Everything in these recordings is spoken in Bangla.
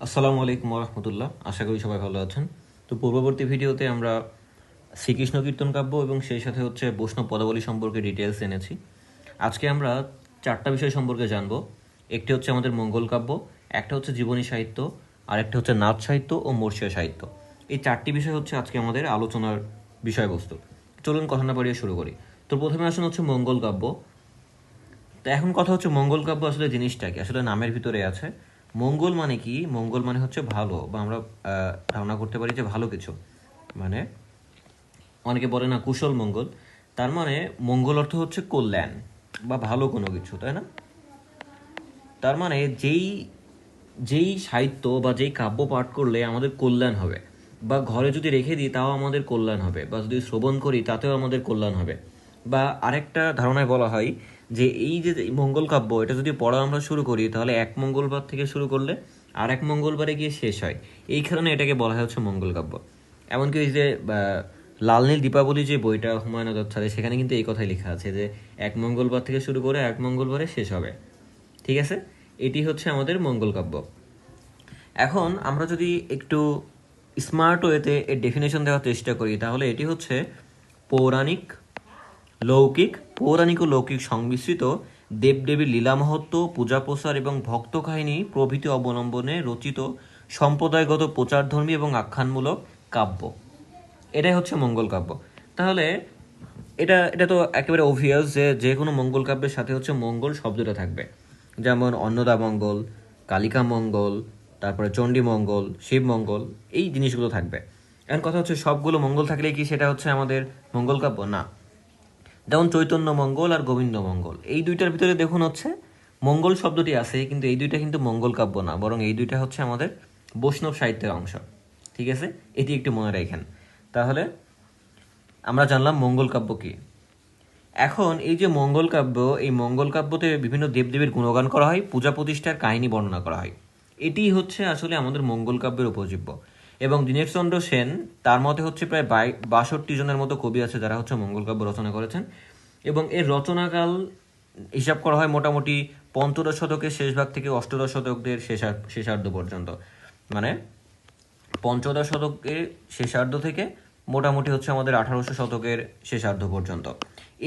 আসসালামু আলাইকুম রহমতুল্লাহ। আশা করি সবাই ভালো আছেন। তো পূর্ববর্তী ভিডিওতে আমরা শ্রীকৃষ্ণ কীর্তন কাব্য এবং সেই সাথে বৈষ্ণব পদাবলী সম্পর্কে ডিটেলস এনেছি। আজকে আমরা চারটা বিষয় সম্পর্কে জানব। একটি হচ্ছে আমাদের মঙ্গল কাব্য, একটা হচ্ছে জীবনী সাহিত্য, আর একটা হচ্ছে নাচ সাহিত্য ও মর্ষীয় সাহিত্য। এই চারটি বিষয় হচ্ছে আজকে আমাদের আলোচনার বিষয়বস্তু। চলুন কথা না বাড়িয়ে শুরু করি। তো প্রথমে আসুন হচ্ছে মঙ্গল কাব্য। তো এখন কথা হচ্ছে মঙ্গল কাব্য আসলে জিনিসটা কি, আসলে নামের ভিতরে আছে। মঙ্গল মানে কি? মঙ্গল মানে হচ্ছে ভালো, বা আমরা ধারণা করতে পারি যে ভালো কিছু। মানে অনেকে বলে না কুশল মঙ্গল, তার মানে মঙ্গল অর্থ হচ্ছে কল্যাণ বা ভালো কোনো কিছু, তাই না? তার মানে যেই যেই সাহিত্য বা যেই কাব্য পাঠ করলে আমাদের কল্যাণ হবে, বা ঘরে যদি রেখে দিই তাও আমাদের কল্যাণ হবে, বা যদি শ্রবণ করি তাতেও আমাদের কল্যাণ হবে। বা আরেকটা ধারণায় বলা হয় যে এই যে মঙ্গল কাব্য, এটা যদি পড়া আমরা শুরু করি তাহলে এক মঙ্গলবার থেকে শুরু করলে আর এক মঙ্গলবারে গিয়ে শেষ হয়। এই কারণে এটাকে বলা হয় হচ্ছে মঙ্গল কাব্য। এমনকি ওই যে লাল নীল দীপাবলি যে বইটা হুমায়ুন আজাদ স্যারের, সেখানে কিন্তু এই কথাই লেখা আছে যে এক মঙ্গলবার থেকে শুরু করে এক মঙ্গলবারে শেষ হবে। ঠিক আছে, এটি হচ্ছে আমাদের মঙ্গল কাব্য। এখন আমরা যদি একটু স্মার্ট ওয়েতে এর ডেফিনেশন দেওয়ার চেষ্টা করি তাহলে এটি হচ্ছে পৌরাণিক পৌরাণিক ও লৌকিক সংমিশ্রিত দেবদেবীর লীলামহত্ব, পূজা প্রসার এবং ভক্ত কাহিনী প্রভৃতি অবলম্বনে রচিত সম্প্রদায়গত প্রচারধর্মী এবং আখ্যানমূলক কাব্য। এটাই হচ্ছে মঙ্গল কাব্য। তাহলে এটা এটা তো একেবারে অবভিয়াস যে যে কোনো মঙ্গল কাব্যের সাথে হচ্ছে মঙ্গল শব্দটা থাকবে। যেমন অন্নদা মঙ্গল, কালিকা মঙ্গল, তারপরে চণ্ডী মঙ্গল, শিব মঙ্গল, এই জিনিসগুলো থাকবে। এখন কথা হচ্ছে সবগুলো মঙ্গল থাকলে কি সেটা হচ্ছে আমাদের মঙ্গল কাব্য? না। যেমন চৈতন্য মঙ্গল আর গোবিন্দ মঙ্গল, এই দুইটার ভিতরে দেখুন হচ্ছে মঙ্গল শব্দটি আছে, কিন্তু এই দুইটা কিন্তু মঙ্গল কাব্য না, বরং এই দুইটা হচ্ছে আমাদের বৈষ্ণব সাহিত্যের অংশ। ঠিক আছে, এটি একটু মনে রাখেন। তাহলে আমরা জানলাম মঙ্গল কাব্য কি। এখন এই যে মঙ্গল কাব্য, এই মঙ্গল কাব্যতে বিভিন্ন দেবদেবীর গুণগান করা হয়, পূজা প্রতিষ্ঠার কাহিনী বর্ণনা করা হয়। এটি হচ্ছে আসলে আমাদের মঙ্গল কাব্যের উপজীব্য। এবং দীনেশচন্দ্র সেন, তার মতে হচ্ছে প্রায় 62 জনের মতো কবি আছে যারা হচ্ছে মঙ্গল কাব্য রচনা করেছেন। এবং এর রচনাকাল হিসাব করা হয় মোটামুটি পঞ্চদশ শতকের শেষ ভাগ থেকে অষ্টদশ শতকের শেষার্ধ পর্যন্ত। মানে পঞ্চদশ শতকের শেষার্ধ থেকে মোটামুটি হচ্ছে আমাদের 1800 শতকের শেষার্ধ পর্যন্ত।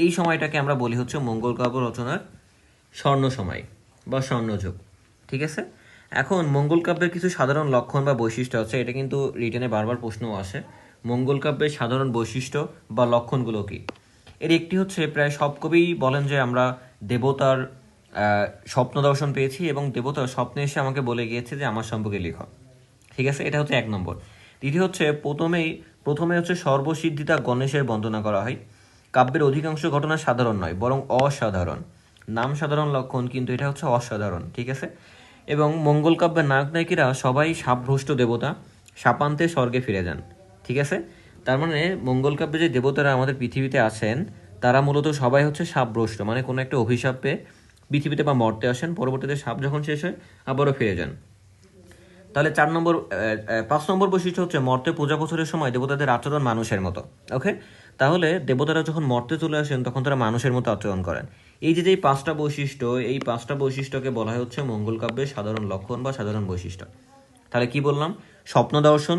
এই সময়টাকে আমরা বলি হচ্ছে মঙ্গল কাব্য রচনার স্বর্ণ সময় বা স্বর্ণযুগ। ঠিক আছে, এখন মঙ্গল কাব্যের কিছু সাধারণ লক্ষণ বা বৈশিষ্ট্য আছে, এটা কিন্তু রিটেনে বারবার প্রশ্নও আসে। মঙ্গল কাব্যের সাধারণ বৈশিষ্ট্য বা লক্ষণগুলো কি? এর একটি হচ্ছে প্রায় সব কবি বলেন যে আমরা দেবতার স্বপ্ন দর্শন পেয়েছি এবং দেবতা স্বপ্নে এসে আমাকে বলে গিয়েছে যে আমার সম্পর্কে লেখো। ঠিক আছে, এটা হচ্ছে এক নম্বর। দ্বিতীয় হচ্ছে প্রথমে হচ্ছে সর্বসিদ্ধিতা গণেশের বন্দনা করা হয়। কাব্যের অধিকাংশ ঘটনা সাধারণ নয় বরং অসাধারণ। নাম সাধারণ লক্ষণ, কিন্তু এটা হচ্ছে অসাধারণ। ঠিক আছে, এবং মঙ্গল কাব্যের নায়ক নায়িকারা সবাই সাপভ্রষ্ট দেবতা, সাপান্তে স্বর্গে ফিরে যান। ঠিক আছে, তার মানে মঙ্গল কাব্যে যে দেবতারা আমাদের পৃথিবীতে আছেন তারা মূলত সবাই হচ্ছে সাপভ্রষ্ট, মানে কোনো একটা অভিশাপ পেয়ে পৃথিবীতে বা মর্তে আসেন, পরবর্তীতে সাপ যখন শেষ হয় আবারও ফিরে যান। তাহলে 5 নম্বর বৈশিষ্ট্য হচ্ছে মর্তে পূজা বছরের সময় দেবতাদের আচরণ মানুষের মতো। ওকে, তাহলে দেবতারা যখন মর্তে চলে আসেন তখন তারা মানুষের মতো আচরণ করেন। এই যে 5টা বৈশিষ্ট্য, এই 5টা বৈশিষ্ট্যকে বলা হয় হচ্ছে মঙ্গল কাব্যের সাধারণ লক্ষণ বা সাধারণ বৈশিষ্ট্য। তাহলে কি বললাম? স্বপ্ন দর্শন,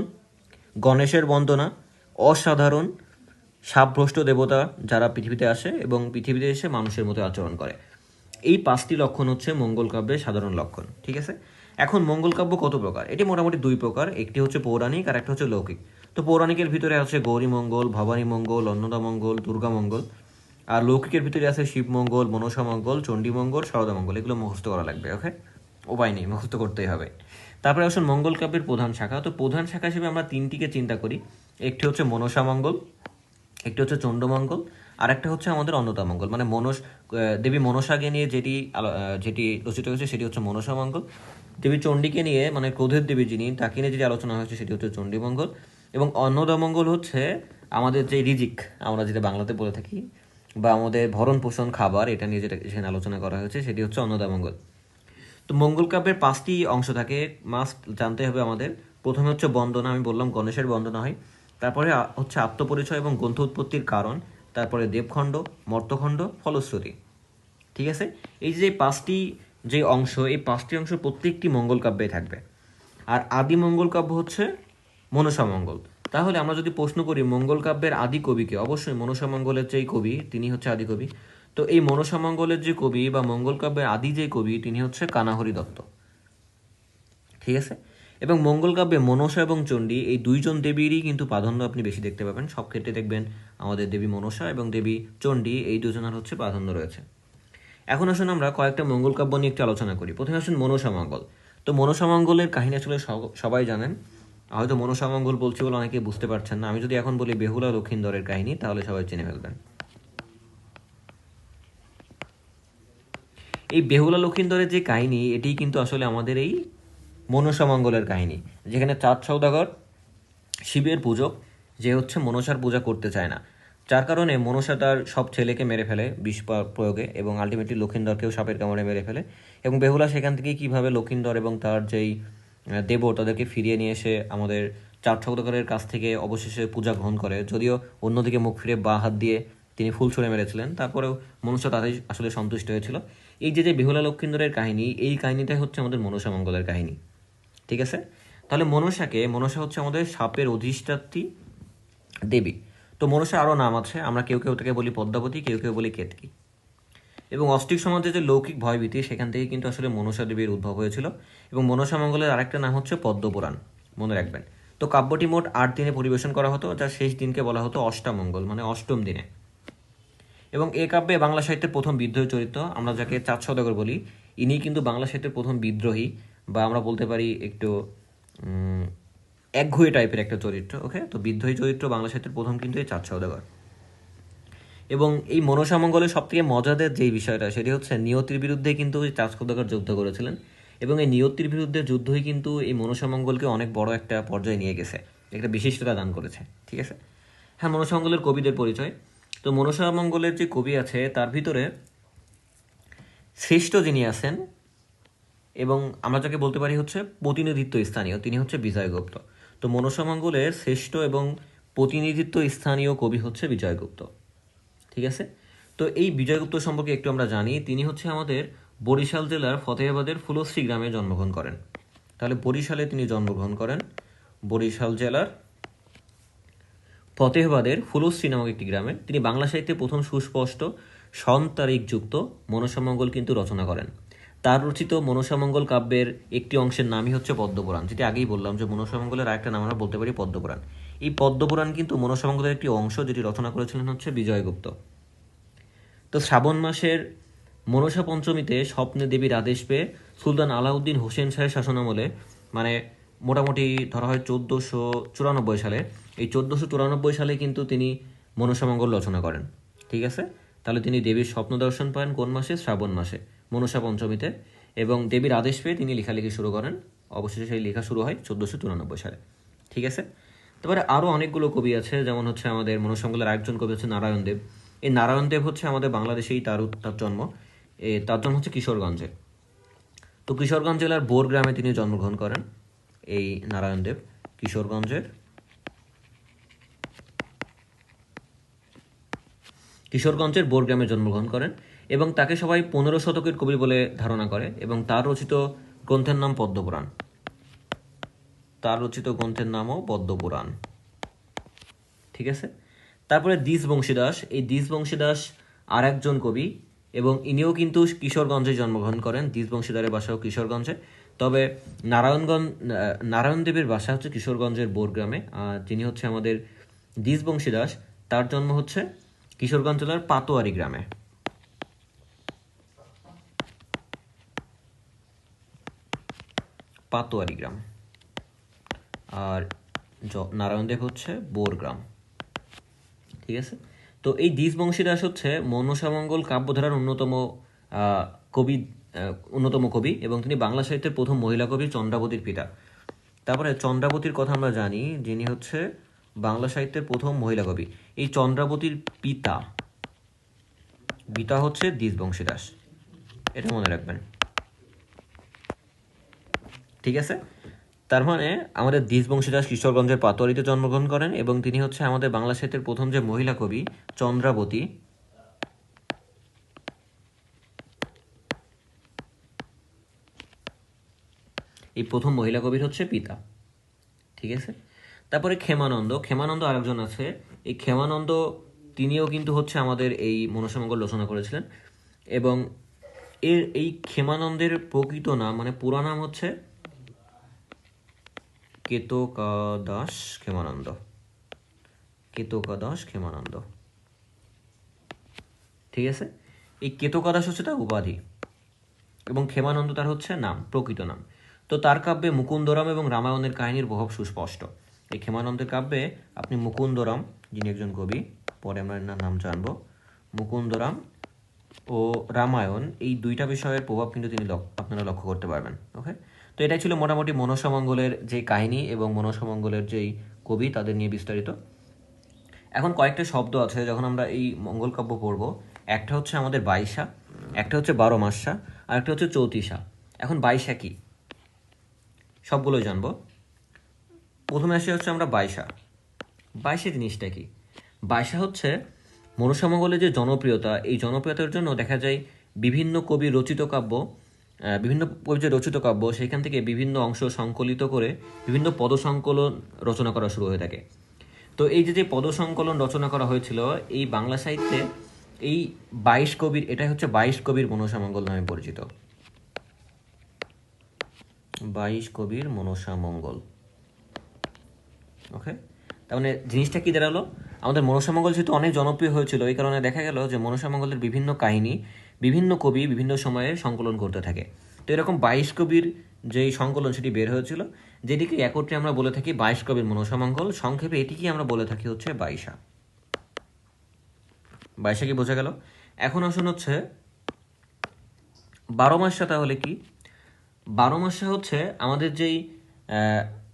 গণেশের বন্দনা, অসাধারণ, সাপভ্রষ্ট দেবতা যারা পৃথিবীতে আসে এবং পৃথিবীতে এসে মানুষের মতো আচরণ করে। এই 5টি লক্ষণ হচ্ছে মঙ্গল কাব্যের সাধারণ লক্ষণ। ঠিক আছে, এখন মঙ্গল কাব্য কত প্রকার? এটি মোটামুটি 2 প্রকার, একটি হচ্ছে পৌরাণিক আর একটা হচ্ছে লৌকিক। তো পৌরাণিকের ভিতরে আছে গৌরী মঙ্গল, ভবানী মঙ্গল, অন্নদা মঙ্গল, দুর্গা মঙ্গল। আর লৌকিকের ভিতরে আছে শিব মঙ্গল, মনসা মঙ্গল, চণ্ডী মঙ্গল, সারদা মঙ্গল। এগুলো মুখস্থ করা লাগবে। ওকে, উপায় নেই, মুখস্থ করতেই হবে। তারপরে আসুন মঙ্গল কাব্যের প্রধান শাখা। তো প্রধান শাখা হিসেবে আমরা 3টিকে চিন্তা করি। একটি হচ্ছে মনসা মঙ্গল, একটি হচ্ছে চণ্ডমঙ্গল, আর একটা হচ্ছে আমাদের অন্নদা মঙ্গল। মানে দেবী মনসাকে নিয়ে যেটি রচিত হয়েছে সেটি হচ্ছে মনসা মঙ্গল। দেবী চণ্ডীকে নিয়ে, মানে ক্রোধের দেবী যিনি, তাকে নিয়ে যেটি আলোচনা হয়েছে সেটি হচ্ছে চণ্ডী মঙ্গল। এবং অন্নদা মঙ্গল হচ্ছে আমাদের যে রিজিক, আমরা যেটা বাংলাতে বলে থাকি, বা আমাদের ভরণ পোষণ খাবার, এটা নিয়ে যেটা সেখানে আলোচনা করা হয়েছে সেটি হচ্ছে অন্নদা মঙ্গল। তো মঙ্গল কাব্যের 5টি অংশ থাকে, মাস্ট জানতে হবে আমাদের। প্রথমে হচ্ছে বন্দনা, আমি বললাম গণেশের বন্দনা হয়। তারপরে হচ্ছে আত্মপরিচয় এবং গ্রন্থ উৎপত্তির কারণ। তারপরে দেবখণ্ড, মর্তখণ্ড, ফলশ্রুতি। ঠিক আছে, এই যে 5টি যে অংশ, এই 5টি অংশ প্রত্যেকটি মঙ্গল কাব্যে থাকবে। আর আদি মঙ্গল কাব্য হচ্ছে মনসামঙ্গল। তাহলে আমরা যদি প্রশ্ন করি মঙ্গল কাব্যের আদি কবিকে, অবশ্যই মনসামঙ্গলের যেই কবি তিনি হচ্ছে আদি কবি। তো এই মনসামঙ্গলের যে কবি বা মঙ্গল কাব্যের আদি যে কবি তিনি হচ্ছে কানাহরি দত্ত। ঠিক আছে। এবং মঙ্গল কাব্যে মনসা এবং চণ্ডী এই দুইজন দেবীরই কিন্তু প্রাধান্য আপনি বেশি দেখতে পাবেন। সব ক্ষেত্রে দেখবেন আমাদের দেবী মনসা এবং দেবী চণ্ডী এই দুজনের হচ্ছে প্রাধান্য রয়েছে। এখন আসুন আমরা কয়েকটা মঙ্গল কাব্য নিয়ে একটু আলোচনা করি। প্রথমে আসুন মনসামঙ্গল। তো মনসামঙ্গলের কাহিনী আসলে সবাই জানেন, হয়তো মনসামঙ্গল বলছি বলে অনেকে বুঝতে পারছেন না। আমি যদি এখন বলি বেহুলা লক্ষিন্দরের কাহিনী তাহলে সবাই চিনে ফেলবেন। এই বেহুলা লক্ষিন্দরের যে কাহিনী এটি কিন্তু আসলে আমাদের এই মনসামঙ্গলের কাহিনী, যেখানে চাঁদ সওদাগর শিবের পূজক, যে হচ্ছে মনসার পূজা করতে চায় না, যার কারণে মনসা তার সব ছেলেকে মেরে ফেলে বিষ প্রয়োগে এবং আলটিমেটলি লক্ষিন্দরকেও সাপের কামড়ে মেরে ফেলে। এবং বেহুলা সেখান থেকে কীভাবে লক্ষিন্দর এবং তার যেই দেব তাদেরকে ফিরিয়ে নিয়ে এসে আমাদের চাঁদ সওদাগরের কাছ থেকে অবশেষে পূজা গ্রহণ করে, যদিও অন্যদিকে মুখ ফিরে বাঁ হাত দিয়ে তিনি ফুল ছুঁড়ে মেরেছিলেন, তারপরেও মনুষ্য তাতেই আসলে সন্তুষ্ট হয়েছিল। এই যে বেহুলা লক্ষিন্দরের কাহিনী, এই কাহিনীটাই হচ্ছে আমাদের মনসামঙ্গলের কাহিনী। ঠিক আছে। তাহলে মনসা হচ্ছে আমাদের সাপের অধিষ্ঠাত্রী দেবী। তো মনসার আরও নাম আছে, আমরা কেউ কেউ তাকে বলি পদ্মাবতী, কেউ কেউ বলি কেতকী। এবং অস্টিক সমাজে যে লৌকিক ভয়ভীতি সেখান থেকে কিন্তু আসলে মনসা দেবীর উদ্ভব হয়েছিল। এবং মনসা মঙ্গলের আরেকটা নাম হচ্ছে পদ্মপুরাণ, মনে রাখবেন। তো কাব্যটি মোট 8 দিনে পরিবেশন করা হতো, যার শেষ দিনকে বলা হতো অষ্টামঙ্গল, মানে অষ্টম দিনে। এবং এ কাব্যে বাংলা সাহিত্যের প্রথম বিদ্রোহী চরিত্র, আমরা যাকে চাঁদ সওদাগর বলি, ইনি কিন্তু বাংলা সাহিত্যের প্রথম বিদ্রোহী, বা আমরা বলতে পারি একটু একঘুয়ে টাইপের একটা চরিত্র। ওকে, তো বিদ্রোহী চরিত্র বাংলা সাহিত্যের প্রথম কিন্তু এই চাঁদ সওদাগর। এবং এই মনসামঙ্গলের সব থেকে মজাদার যেই বিষয়টা সেটি হচ্ছে নিয়তির বিরুদ্ধে কিন্তু চাঁদ সওদাগর যুদ্ধ করেছিলেন, এবং এই নিয়তির বিরুদ্ধে যুদ্ধই কিন্তু এই মনসামঙ্গলকে অনেক বড় একটা পর্যায়ে নিয়ে গেছে, একটা বিশিষ্টতা দান করেছে। ঠিক আছে। হ্যাঁ, মনসামঙ্গলের কবিদের পরিচয়। তো মনসামঙ্গলের যে কবি আছে তার ভিতরে শ্রেষ্ঠ যিনি আছেন, এবং আমরা যাকে বলতে পারি হচ্ছে প্রতিনিধিত্ব স্থানীয়, তিনি হচ্ছে বিজয়গুপ্ত। তো মনসামঙ্গলের শ্রেষ্ঠ এবং প্রতিনিধিত্ব স্থানীয় কবি হচ্ছে বিজয়গুপ্ত। ঠিক আছে। তো এই বিজয়গুপ্ত সম্পর্কে একটু আমরা জানি। তিনি হচ্ছে আমাদের বরিশাল জেলার ফতেহাবাদের ফুলশ্রী গ্রামে জন্মগ্রহণ করেন। তাহলে বরিশালে তিনি জন্মগ্রহণ করেন, বরিশাল জেলার ফতেহাবাদের ফুলশ্রী নামক একটি গ্রামে। তিনি বাংলা সাহিত্যে প্রথম সুস্পষ্ট সন তারিখযুক্ত মনসামঙ্গল কিন্তু রচনা করেন। তার রচিত মনসামঙ্গল কাব্যের একটি অংশের নামই হচ্ছে পদ্মপুরাণ, যেটি আগেই বললাম যে মনসামঙ্গলের আরেকটা নাম আমরা বলতে পারি পদ্মপুরাণ। এই পদ্মপুরাণ কিন্তু মনসামঙ্গলের একটি অংশ, যেটি রচনা করেছিলেন হচ্ছে বিজয়গুপ্ত। তো শ্রাবণ মাসের মনসা পঞ্চমীতে স্বপ্নে দেবীর আদেশ পেয়ে সুলতান আলাউদ্দিন হোসেন শাহের শাসনামলে, মানে মোটামুটি ধরা হয় 1494 সালে, এই 1494 সালে কিন্তু তিনি মনসামঙ্গল রচনা করেন। ঠিক আছে। তাহলে তিনি দেবীর স্বপ্ন দর্শন পান কোন মাসে? শ্রাবণ মাসে, মনসা পঞ্চমীতে। এবং দেবীর আদেশ পেয়ে তিনি লেখালেখি শুরু করেন, অবশেষে সেই লেখা শুরু হয় 1494 সালে। ঠিক আছে। তারপরে আরও অনেকগুলো কবি আছে, যেমন হচ্ছে আমাদের মনসামঙ্গলের আরেকজন কবি হচ্ছে নারায়ণ দেব। এই নারায়ণ দেব হচ্ছে আমাদের বাংলাদেশেই তার জন্ম। তার জন্ম হচ্ছে কিশোরগঞ্জে। তো কিশোরগঞ্জ জেলার বোর গ্রামে তিনি জন্মগ্রহণ করেন এই নারায়ণ দেব, কিশোরগঞ্জের বোর গ্রামে জন্মগ্রহণ করেন। এবং তাকে সবাই 15 শতকের কবি বলে ধারণা করে। এবং তার রচিত গ্রন্থের নাম পদ্মপুরাণ, পদ্মপুরাণ। ঠিক আছে। তারপরে দ্বিজ বংশীদাস, এই দ্বিজ বংশীদাস আর একজন কবি, এবং ইনিও কিন্তু কিশোরগঞ্জে জন্মগ্রহণ করেন। দ্বিজ বংশীদারের বাসাও কিশোরগঞ্জে, তবে নারায়ণ দেবের বাসা হচ্ছে কিশোরগঞ্জের বোরগ্রামে। আর যিনি হচ্ছে আমাদের দ্বিজ বংশীদাস, তার জন্ম হচ্ছে কিশোরগঞ্জ জেলার পাতোয়ারি গ্রামে। পাতোয়ারি গ্রাম। আর নারায়ণদেব হচ্ছে বোরগ্রাম। ঠিক আছে। তো এই দ্বিজ বংশীদাস হচ্ছে মনসামঙ্গল কাব্যধারার অন্যতম কবি, এবং তিনি বাংলা সাহিত্যের প্রথম মহিলা কবি চন্দ্রাবতীর পিতা। তারপরে চন্দ্রাবতীর কথা আমরা জানি, যিনি হচ্ছে বাংলা সাহিত্যের প্রথম মহিলা কবি। এই চন্দ্রাবতীর পিতা হচ্ছে দ্বিজ বংশীদাস, এটা মনে রাখবেন। ঠিক আছে। তার মানে আমাদের দ্বিজ বংশীদাস কিশোরগঞ্জের পাতোয়ারিতে জন্মগ্রহণ করেন, এবং তিনি হচ্ছে আমাদের বাংলা সাহিত্যের প্রথম যে মহিলা কবি চন্দ্রাবতী, এই প্রথম মহিলা কবির হচ্ছে পিতা। ঠিক আছে, তারপরে ক্ষেমানন্দ আরেকজন আছে। এই ক্ষেমানন্দ তিনিও কিন্তু হচ্ছে আমাদের এই মনসামঙ্গল রচনা করেছিলেন, এবং এই ক্ষেমানন্দের প্রকৃত নাম মানে পুরা নাম হচ্ছে কেতকাদাস ক্ষেমানন্দ। ঠিক আছে, এই কেতকাদাস হচ্ছে তার উপাধি এবং ক্ষেমানন্দ তার হচ্ছে নাম, প্রকৃত নাম। তো তার কাব্যে মুকুন্দরাম এবং রামায়ণের কাহিনীর প্রভাব সুস্পষ্ট। এই ক্ষেমানন্দের কাব্যে আপনি মুকুন্দরাম, যিনি একজন কবি, পরে আমরা এনার নাম জানবো, মুকুন্দরাম ও রামায়ণ, এই দুইটা বিষয়ের প্রভাব কিন্তু আপনারা লক্ষ্য করতে পারবেন। ওকে, তো এটাই ছিল মোটামুটি মনসামঙ্গলের যে কাহিনী এবং মনসামঙ্গলের যেই কবি তাদের নিয়ে বিস্তারিত। এখন কয়েকটা শব্দ আছে যখন আমরা এই মঙ্গল কাব্য পড়ব, একটা হচ্ছে আমাদের বাইশা, একটা হচ্ছে 12 মাসা, আর একটা হচ্ছে 34। এখন বাইশা কি, সবগুলোই জানবো। প্রথমে আসি হচ্ছে আমরা বাইশা জিনিসটা কি। বাইশা হচ্ছে মনসামঙ্গলের যে জনপ্রিয়তা, এই জনপ্রিয়তার জন্য দেখা যায় বিভিন্ন কবি রচিত কাব্য সেখান থেকে বিভিন্ন অংশ সংকলিত করে বিভিন্ন পদসংকলন রচনা করা শুরু হয়ে থাকে। তো এই যে পদসংকলন রচনা করা হয়েছিল এই বাংলা সাহিত্যে, এই 22 কবির, এটাই হচ্ছে 22 কবির মনসামঙ্গল নামে পরিচিত। 22 কবির মনসামঙ্গল। ওকে, তার মানে জিনিসটা কি দাঁড়ালো, আমাদের মনসামঙ্গল যেহেতু অনেক জনপ্রিয় হয়েছিল, এই কারণে দেখা গেল যে মনসামঙ্গলের বিভিন্ন কাহিনী বিভিন্ন কবি বিভিন্ন সময়ে সংকলন করতে থাকে। তো এরকম 22 কবির যেই সংকলন সেটি বের হয়েছিল, যেটিকে একত্রে আমরা বলে থাকি 22 কবির মনসামঙ্গল। সংক্ষেপে এটিকে আমরা বলে থাকি হচ্ছে বাইশা। কি বোঝা গেল? এখন আসুন হচ্ছে 12 মাসটা তাহলে কি। 12 মাসটা হচ্ছে আমাদের যেই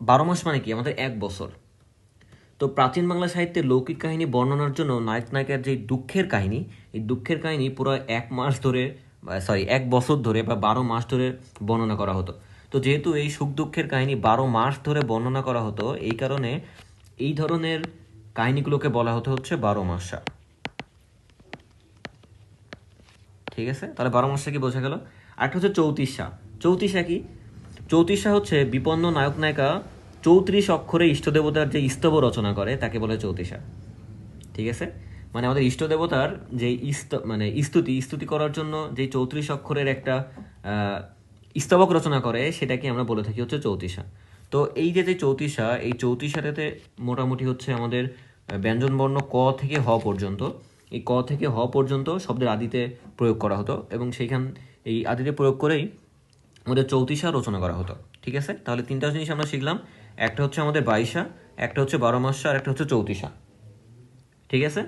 12 মাস মানে কি, আমাদের 1 বছর। তো প্রাচীন বাংলা সাহিত্যের লৌকিক কাহিনী বর্ণনার জন্য নায়ক নায়িকার যে দুঃখের কাহিনী, এই দুঃখের কাহিনী পুরো 1 বছর ধরে বা 12 মাস ধরে বর্ণনা করা হতো। তো যেহেতু এই সুখ দুঃখের কাহিনী 12 মাস ধরে বর্ণনা করা হতো, এই কারণে এই ধরনের কাহিনীগুলোকে বলা হতো হচ্ছে 12 মাসা। ঠিক আছে, তাহলে 12 মাসটা কি বোঝা গেল। আরেকটা হচ্ছে 34। কি 34 হচ্ছে বিপন্ন নায়ক নায়িকা 34 অক্ষরে ইষ্টদেবতার যে স্তব রচনা করে তাকে বলে 34। ঠিক আছে, মানে আমাদের ইষ্ট দেবতার যে স্তুতি করার জন্য যে 34 অক্ষরের একটা স্তবক রচনা করে সেটাকে আমরা বলে থাকি হচ্ছে 34। তো এই যে 34, এই 34টাতে মোটামুটি হচ্ছে আমাদের ব্যঞ্জনবর্ণ ক থেকে হ পর্যন্ত, এই ক থেকে হ পর্যন্ত শব্দের আদিতে প্রয়োগ করা হতো, এবং এই আদিতে প্রয়োগ করেই আমাদের 34 রচনা করা হতো। ঠিক আছে, তাহলে 3টা জিনিস আমরা শিখলাম, একটা হচ্ছে আমাদের 22, একটা হচ্ছে 12 মাসা, আর একটা হচ্ছে 34। ঠিক আছে,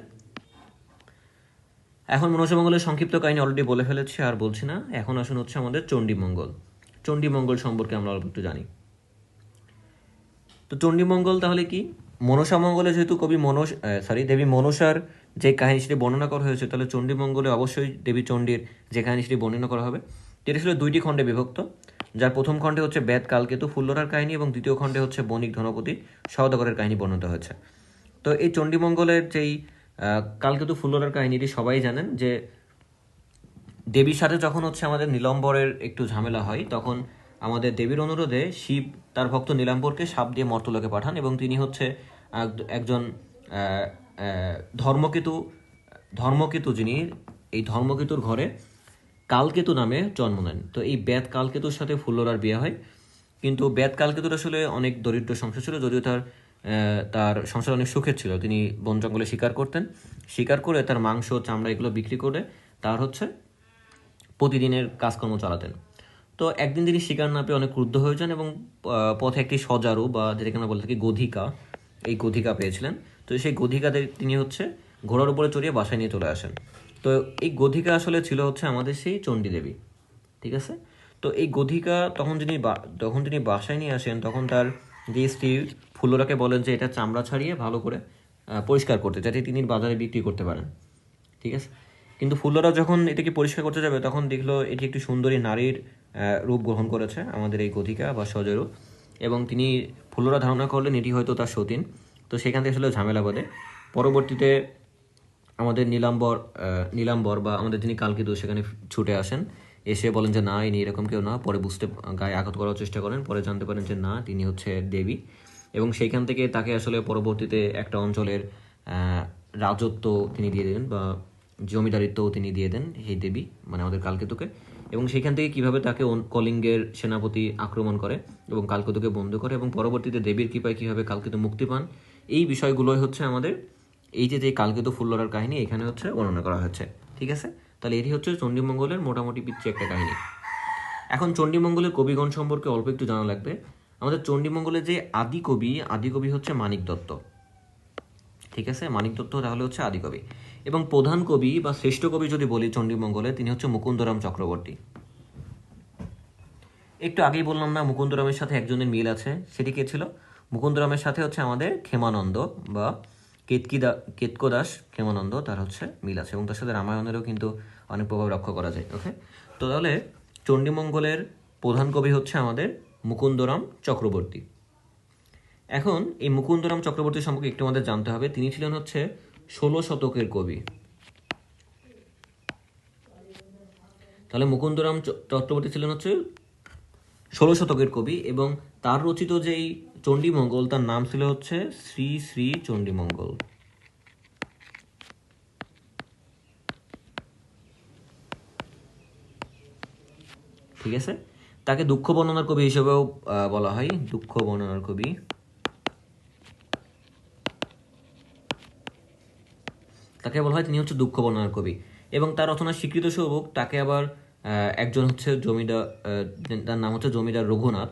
এখন মনসামঙ্গলের সংক্ষিপ্ত কাহিনী অলরেডি বলে ফেলেছি, আর বলছি না। এখন আসুন হচ্ছে আমাদের চণ্ডীমঙ্গল সম্পর্কে আমরা অল্প একটু জানি। তো চণ্ডীমঙ্গল তাহলে কি, মনসামঙ্গলে যেহেতু দেবী মনসার যে কাহিনী সেটি বর্ণনা করা হয়েছে, তাহলে চণ্ডীমঙ্গলে অবশ্যই দেবী চণ্ডীর যে কাহিনী সেটি বর্ণনা করা হবে। যেটা ছিল 2টি খণ্ডে বিভক্ত, যার প্রথম খণ্ডে হচ্ছে বেদ কালকেতু ফুল্লরার কাহিনী, এবং দ্বিতীয় খণ্ডে হচ্ছে বণিক ধনপতি সওদাগরের কাহিনী বর্ণিত হয়েছে। তো এই চণ্ডীমঙ্গলের যেই কালকেতু ফুল্লরার কাহিনীটি সবাই জানেন, যে দেবীর সাথে যখন হচ্ছে আমাদের নীলাম্বরের একটু ঝামেলা হয়, তখন আমাদের দেবীর অনুরোধে শিব তার ভক্ত নীলাম্বরকে সাপ দিয়ে মর্তলোকে পাঠান, এবং তিনি হচ্ছে একজন ধর্মকেতু যিনি এই ধর্মকেতুর ঘরে কালকেতু নামে জন্ম নেন। তো এই বেদ কালকেতুর সাথে ফুল্লরার বিয়ে হয়, কিন্তু বেদ কালকেতুর আসলে অনেক দরিদ্র সংসার ছিল, যদিও তার সংসার অনেক সুখের ছিল। তিনি বন জঙ্গলে শিকার করে তার মাংস চামড়া এগুলো বিক্রি করে তার হচ্ছে প্রতিদিনের কাজকর্ম চালাতেন। তো একদিন তিনি শিকার না পেয়ে অনেক ক্রুদ্ধ হয়ে যান, এবং পথে একটি সজারু বা যেটাকে আমরা বলে থাকি গধিকা, এই গধিকা পেয়েছিলেন। তো সেই গধিকাদের তিনি হচ্ছে ঘোড়ার উপরে চড়িয়ে বাসায় নিয়ে চলে আসেন। তো এই গধিকা আসলে ছিল হচ্ছে আমাদের সেই চণ্ডী দেবী। ঠিক আছে, তো এই গধিকা তখন তিনি বাসায় নিয়ে আসেন, তখন তার যে স্ত্রী ফুল্লরাকে বলেন যে এটা চামড়া ছাড়িয়ে ভালো করে পরিষ্কার করতে, যাতে তিনি বাজারে বিক্রি করতে পারেন। ঠিক আছে, কিন্তু ফুল্লরা যখন এটাকে পরিষ্কার করতে যাবে, তখন দেখলো এটি একটি সুন্দরী নারীর রূপ গ্রহণ করেছে, আমাদের এই গধিকা বা সজরু, এবং ফুল্লরা ধারণা করলেন এটি হয়তো তার সতীন। তো সেখান থেকে আসলে ঝামেলা বাঁধে। পরবর্তীতে আমাদের নীলাম্বর বা আমাদের যিনি কালকেতু সেখানে ছুটে আসেন, এসে বলেন যে না ইনি এরকম কেউ না, পরে বুঝতে গায়ে আঘাত করার চেষ্টা করেন, পরে জানতে পারেন যে না তিনি হচ্ছে দেবী, এবং সেইখান থেকে তাকে আসলে পরবর্তীতে একটা অঞ্চলের রাজত্ব তিনি দিয়ে দেন বা জমিদারিত্বও তিনি দিয়ে দেন সেই দেবী, মানে আমাদের কালকেতুকে। এবং সেখান থেকে কিভাবে তাকে কলিঙ্গের সেনাপতি আক্রমণ করে এবং কালকেতুকে বন্ধ করে, এবং পরবর্তীতে দেবীর কৃপায় কীভাবে কালকেতু মুক্তি পান, এই বিষয়গুলোই হচ্ছে আমাদের এই যে কালকেতু ফুল লড়ার কাহিনী এখানে হচ্ছে বর্ণনা করা হচ্ছে। ঠিক আছে, তাহলে এটি হচ্ছে চণ্ডীমঙ্গলের মোটামুটি পিচ্ছি একটা কাহিনী। এখন চণ্ডীমঙ্গলের কবিগণ সম্পর্কে অল্প একটু জানা লাগবে। আমাদের চণ্ডীমঙ্গলের যে আদি কবি হচ্ছে মানিক দত্ত। ঠিক আছে, মানিক দত্ত তাহলে হচ্ছে আদি কবি, এবং প্রধান কবি বা শ্রেষ্ঠ কবি যদি বলি চণ্ডীমঙ্গলে, তিনি হচ্ছে মুকুন্দরাম চক্রবর্তী। একটু আগেই বললাম না মুকুন্দরামের সাথে একজনের মিল আছে, সেটি কে ছিল? মুকুন্দরামের সাথে হচ্ছে আমাদের ক্ষেমানন্দ বা কেতকদাস ক্ষেমানন্দ, তার হচ্ছে মিল আছে, এবং তার সাথে রামায়ণেরও কিন্তু অনেক প্রভাব লক্ষ্য করা যায়। ওকে, তো তাহলে চণ্ডীমঙ্গলের প্রধান কবি হচ্ছে আমাদের মুকুন্দরাম চক্রবর্তী। এখন এই মুকুন্দরাম চক্রবর্তী সম্পর্কে একটু আমাদের জানতে হবে। তিনি ছিলেন হচ্ছে 16 শতকের কবি। তাহলে মুকুন্দরাম চক্রবর্তী ছিলেন হচ্ছে 16 শতকের কবি, এবং তার রচিত যেই চণ্ডীমঙ্গল তার নাম ছিল হচ্ছে শ্রী শ্রী চণ্ডীমঙ্গল। ঠিক আছে, তাকে দুঃখ বর্ণনার কবি হিসেবেও বলা হয়, দুঃখ বর্ণনার কবি। তাকে বলা হয় তিনি হচ্ছে দুঃখ বর্ণনার কবি, এবং তার রচনার স্বীকৃত স্বরূপ তাকে আবার একজন হচ্ছে জমিদার, তার নাম হচ্ছে জমিদার রঘুনাথ।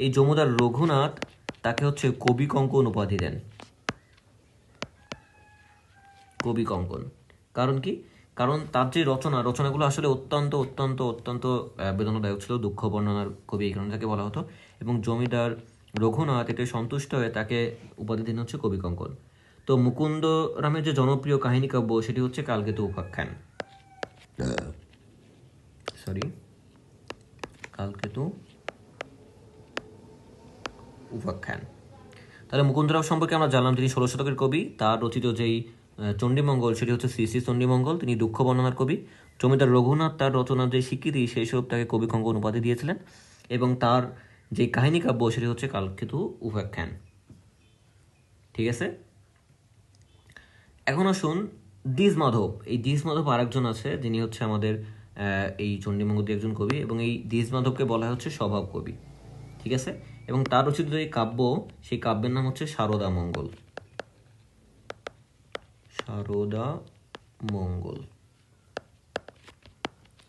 এই জমিদার রঘুনাথ তাকে হচ্ছে কবি কঙ্কন উপাধি দেন। কবি কঙ্কন কারণ কি? কারণ তার যে রচনাগুলো আসলে অত্যন্ত অত্যন্ত অত্যন্ত বেদনাদায়ক ছিল, দুঃখ বর্ণনার কবি এই কারণে তাকে বলা হতো, এবং জমিদার রঘুনাথ এতে সন্তুষ্ট হয়ে তাকে উপাধি দেন হচ্ছে কবি কঙ্কন। তো মুকুন্দ রামের যে জনপ্রিয় কাহিনী কাব্য সেটি হচ্ছে কালকেতু উপাখ্যান। কালকেতু উপাখ্যান। তাহলে মুকুন্দরাম সম্পর্কে আমরা জানলাম তিনি 16 শতকের কবি, তার রচিত যেই চণ্ডীমঙ্গল সেটি হচ্ছে শ্রী শ্রী চণ্ডীমঙ্গল, তিনি দুঃখ বর্ণনার কবি। জমিদার রঘুনাথ তার রচনার যে স্বীকৃতি সেই সব তাকে কবি কঙ্কন উপাধি দিয়েছিলেন, এবং তার যে কাহিনী কাব্য সেটি হচ্ছে কালকেতু উপাখ্যান। ঠিক আছে, এখন আসুন দ্বিজ মাধব। এই দ্বিজ মাধব আরেকজন আছে যিনি হচ্ছে আমাদের এই চণ্ডীমঙ্গল একজন কবি, এবং এই দ্বিজ মাধবকে বলা হচ্ছে স্বভাব কবি। ঠিক আছে, এবং তার রচিত যে কাব্য সেই কাব্যের নাম হচ্ছে সারদা মঙ্গল।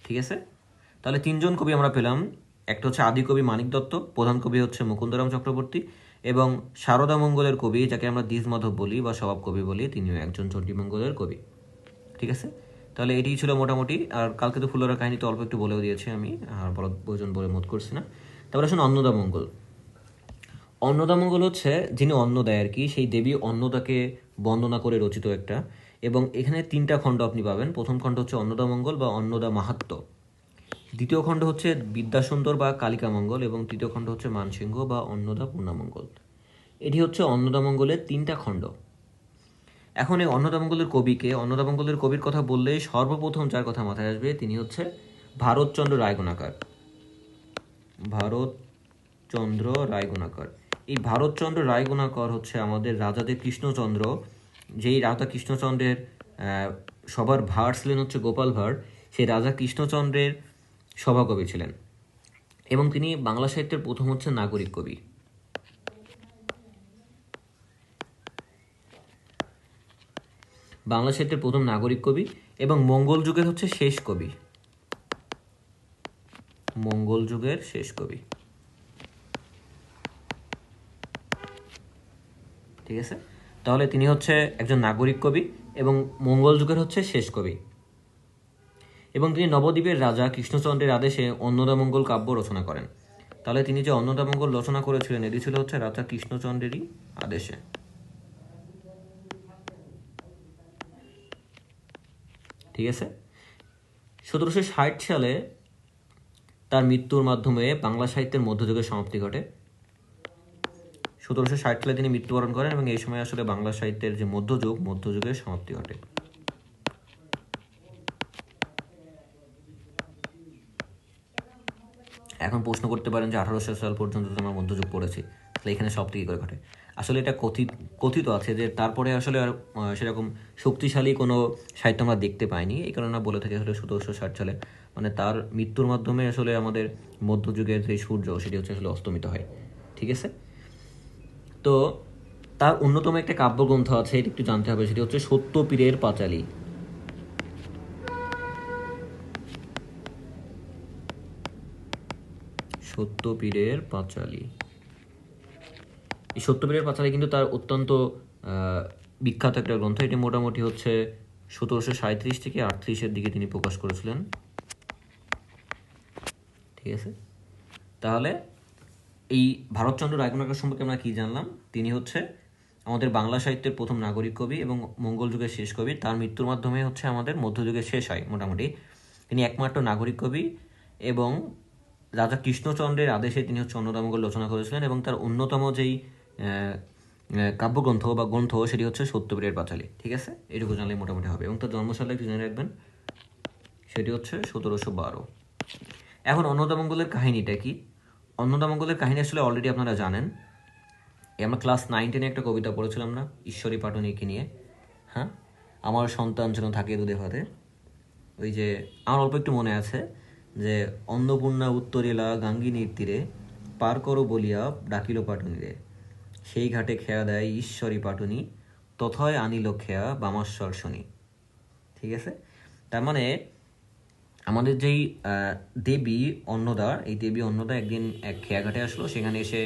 ঠিক আছে, তাহলে 3 জন কবি আমরা পেলাম। একটা হচ্ছে আদি কবি মানিক দত্ত, প্রধান কবি হচ্ছে মুকুন্দরাম চক্রবর্তী, এবং সারদা মঙ্গলের কবি যাকে আমরা দ্বিজ মাধব বলি বা স্বভাব কবি বলি, তিনিও একজন চণ্ডীমঙ্গলের কবি। ঠিক আছে, তাহলে এটি ছিল মোটামুটি। আর কালকেতু ফুলের কাহিনী তো অল্প একটু বলেও দিয়েছি আমি, আর প্রয়োজন বলে বোধ করছি না। তারপরে আসুন অন্নদামঙ্গল। অন্নদামঙ্গল হচ্ছে যিনি অন্ন দেয় আর কি, সেই দেবী অন্নদাকে বন্দনা করে রচিত একটা, এবং এখানে 3টা খণ্ড আপনি পাবেন। প্রথম খণ্ড হচ্ছে অন্নদামঙ্গল বা অন্নদা মাহাত্ম্য, দ্বিতীয় খণ্ড হচ্ছে বিদ্যাসুন্দর বা কালিকামঙ্গল, এবং তৃতীয় খণ্ড হচ্ছে মানসিংহ বা অন্নদা পূর্ণামঙ্গল। এটি হচ্ছে অন্নদামঙ্গলের 3টা খণ্ড। এখন এই অন্নদামঙ্গলের কবির কথা বললে সর্বপ্রথম যার কথা মাথায় আসবে তিনি হচ্ছে ভারতচন্দ্র রায়গুণাকর। এই ভারতচন্দ্র রায়গুণাকর হচ্ছে আমাদের রাজাদের কৃষ্ণচন্দ্র, যেই রাজা কৃষ্ণচন্দ্রের সবার ভার ছিলেন হচ্ছে গোপাল ভাঁড়, সেই রাজা কৃষ্ণচন্দ্রের সভাকবি ছিলেন, এবং তিনি বাংলা সাহিত্যের প্রথম হচ্ছে নাগরিক কবি। বাংলা সাহিত্যের প্রথম নাগরিক কবি, এবং মঙ্গল যুগের হচ্ছে শেষ কবি। ঠিক আছে, তাহলে তিনি হচ্ছে একজন নাগরিক কবি এবং মঙ্গল যুগের হচ্ছে শেষ কবি, এবং তিনি নবদ্বীপের রাজা কৃষ্ণচন্দ্রের আদেশে অন্নদামঙ্গল কাব্য রচনা করেন। তাহলে তিনি যে অন্নদামঙ্গল রচনা করেছিলেন এটি ছিল হচ্ছে রাজা কৃষ্ণচন্দ্রেরই আদেশে। ঠিক আছে, 1760 সালে তার মৃত্যুর মাধ্যমে বাংলা সাহিত্যের মধ্যযুগের সমাপ্তি ঘটে। 1760 সালে তিনি মৃত্যুবরণ করেন, এবং এই সময় আসলে বাংলা সাহিত্যের যে মধ্যযুগের সমাপ্তি ঘটে। এখন প্রশ্ন করতে পারেন যে 1800 সাল পর্যন্ত তো আমরা মধ্যযুগ পড়েছি, তাহলে এখানে সব থেকে করে ঘটে। আসলে এটা কথিত আছে যে তারপরে আসলে আর সেরকম শক্তিশালী কোনো সাহিত্য আমরা দেখতে পাইনি, এই কারণে বলে থাকি আসলে 1760 সালে, মানে তার মৃত্যুর মাধ্যমে আসলে আমাদের মধ্যযুগের যে সূর্য সেটি হচ্ছে আসলে অস্তমিত হয়। ঠিক আছে, তো তার অন্যতম একটা কাব্যগ্রন্থ আছে, এটা একটু জানতে হবে, সেটি হচ্ছে সত্যপীরের পাঁচালী। সত্যপীরের পাঁচালী, এই সত্যপীরের পাঁচালী কিন্তু তার অত্যন্ত বিখ্যাত একটা গ্রন্থ। এটি মোটামুটি হচ্ছে 1737 থেকে 38-এর দিকে তিনি প্রকাশ করেছিলেন। ঠিক আছে, তাহলে এই ভারতচন্দ্র রায়গঙ্গাধর সম্পর্কে আমরা কি জানলাম? তিনি হচ্ছে আমাদের বাংলা সাহিত্যের প্রথম নাগরিক কবি এবং মঙ্গল যুগের শেষ কবি। তার মৃত্যুর মাধ্যমে হচ্ছে আমাদের মধ্যযুগের শেষ হয় মোটামুটি। তিনি একমাত্র নাগরিক কবি এবং রাজা কৃষ্ণচন্দ্রের আদেশে তিনি হচ্ছে অন্নদামঙ্গল রচনা করেছিলেন, এবং তার অন্যতম যেই কাব্যগ্রন্থ বা গ্রন্থ সেটি হচ্ছে সত্যপীরের পাঁচালী। ঠিক আছে, এটুকু জানলে মোটামুটি হবে। এবং তার জন্মসাল একটু জেনে রাখবেন, সেটি হচ্ছে 1712। এখন অন্নদামঙ্গলের কাহিনীটা কি? অন্নদামঙ্গলের কাহিনী আসলে অলরেডি আপনারা জানেন, আমরা ক্লাস 9-10 একটা কবিতা পড়েছিলাম না ঈশ্বরী পাটনীকে নিয়ে? হ্যাঁ, আমার সন্তান যেন থাকে দুধে ভাতে। ওই যে আমার অল্প একটু মনে আছে যে অন্নপূর্ণা উত্তরেলা গাঙ্গিনীর তীরে পার করো বলিয়া ডাকিল পাটুনিরে, সেই ঘাটে খেয়া দেয় ঈশ্বরী পাটুনি, তথয় আনিল খেয়া বামাশ্বর শনি। ঠিক আছে, তার মানে আমাদের যেই দেবী অন্নদা, এই দেবী অন্নদা একদিন এক খেয়াঘাটে আসলো, সেখানে এসে